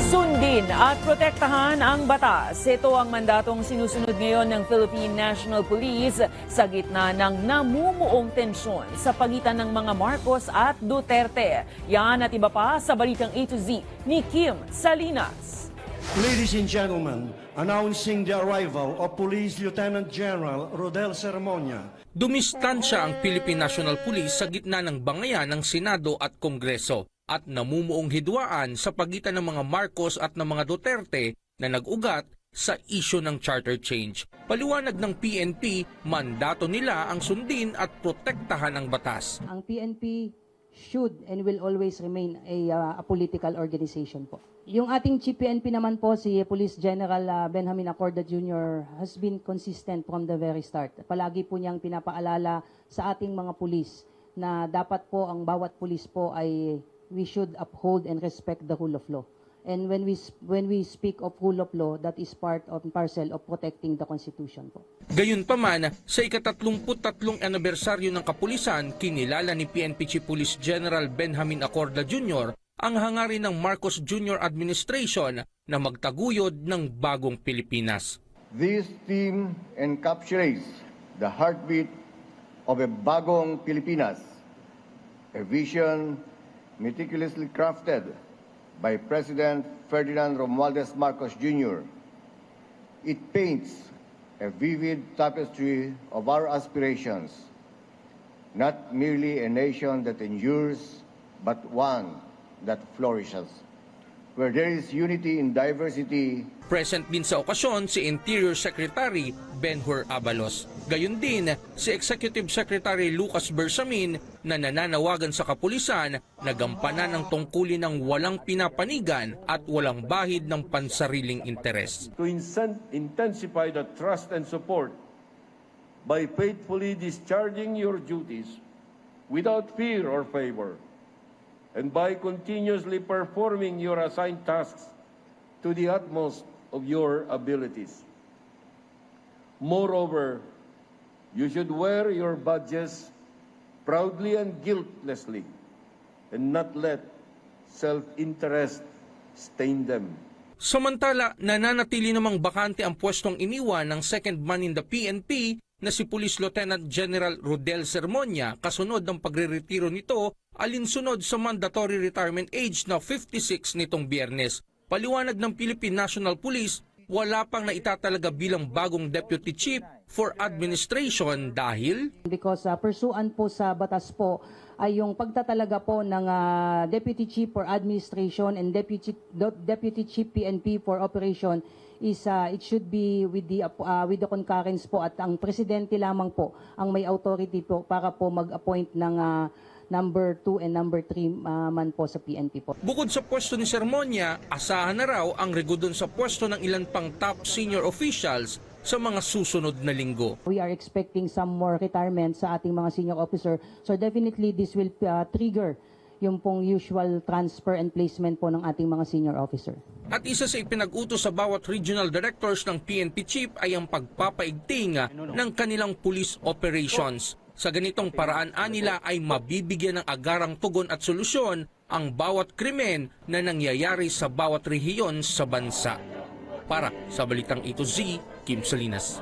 Sundin at protektahan ang batas. Ito ang mandatong sinusunod ngayon ng Philippine National Police sa gitna ng namumuong tensyon sa pagitan ng mga Marcos at Duterte. Yan at iba pa sa balitang A to Z ni Kim Salinas. Ladies and gentlemen, announcing the arrival of Police Lieutenant General Rodel Sermonia. Dumistansya ang Philippine National Police sa gitna ng bangayan ng Senado at Kongreso at namumuong hidwaan sa pagitan ng mga Marcos at ng mga Duterte na nag-ugat sa isyu ng charter change. Paliwanag ng PNP, mandato nila ang sundin at protektahan ang batas. Ang PNP should and will always remain a political organization po. Yung ating Chief PNP naman po, si Police General Benjamin Acorda Jr. has been consistent from the very start. Palagi po niyang pinapaalala sa ating mga pulis na dapat po ang bawat pulis po ay we should uphold and respect the rule of law. And when we speak of rule of law, that is part of parcel of protecting the Constitution po. Gayunpaman, sa ika-33 anibersaryo ng kapulisan, kinilala ni PNP Chief Police General Benjamin Acorda Jr. ang hangarin ng Marcos Jr. Administration na magtaguyod ng bagong Pilipinas. This theme encapsulates the heartbeat of a bagong Pilipinas, a vision meticulously crafted by President Ferdinand Romualdez Marcos Jr. It paints a vivid tapestry of our aspirations, not merely a nation that endures, but one that flourishes, where there is unity in diversity. Present din sa okasyon si Interior Secretary Benhur Abalos. Gayon din si Executive Secretary Lucas Bersamin na nananawagan sa kapulisan na gampanan ang tungkulin ng walang pinapanigan at walang bahid ng pansariling interes. To intensify the trust and support by faithfully discharging your duties without fear or favor, and by continuously performing your assigned tasks to the utmost of your abilities. Moreover, you should wear your badges proudly and guiltlessly, and not let self-interest stain them. Samantala, nananatili namang bakante ang pwestong iniwan ng second man in the PNP na si Police Lieutenant General Rodel Sermonia kasunod ng pagreretiro nito alinsunod sa mandatory retirement age na 56 nitong Biyernes. Paliwanag ng Philippine National Police, wala pang naitatalaga bilang bagong Deputy Chief for Administration dahil Because pursuant po sa batas po ay yung pagtatalaga po ng Deputy Chief for Administration and Deputy Chief PNP for Operation is it should be with the concurrence po at ang presidente lamang po ang may authority po para po mag-appoint ng number 2 and number 3 man po sa PNP po. bukod sa pwesto ni Sermonia, asahan na raw ang regodon sa pwesto ng ilan pang top senior officials sa mga susunod na linggo. We are expecting some more retirement sa ating mga senior officer. So definitely this will trigger yung pong usual transfer and placement po ng ating mga senior officer. At isa sa ipinag-utos sa bawat regional directors ng PNP Chief ay ang pagpapaigting ng kanilang police operations. Sa ganitong paraan nila ay mabibigyan ng agarang tugon at solusyon ang bawat krimen na nangyayari sa bawat rehiyon sa bansa. Para sa Balitang A to Z, Kim Salinas.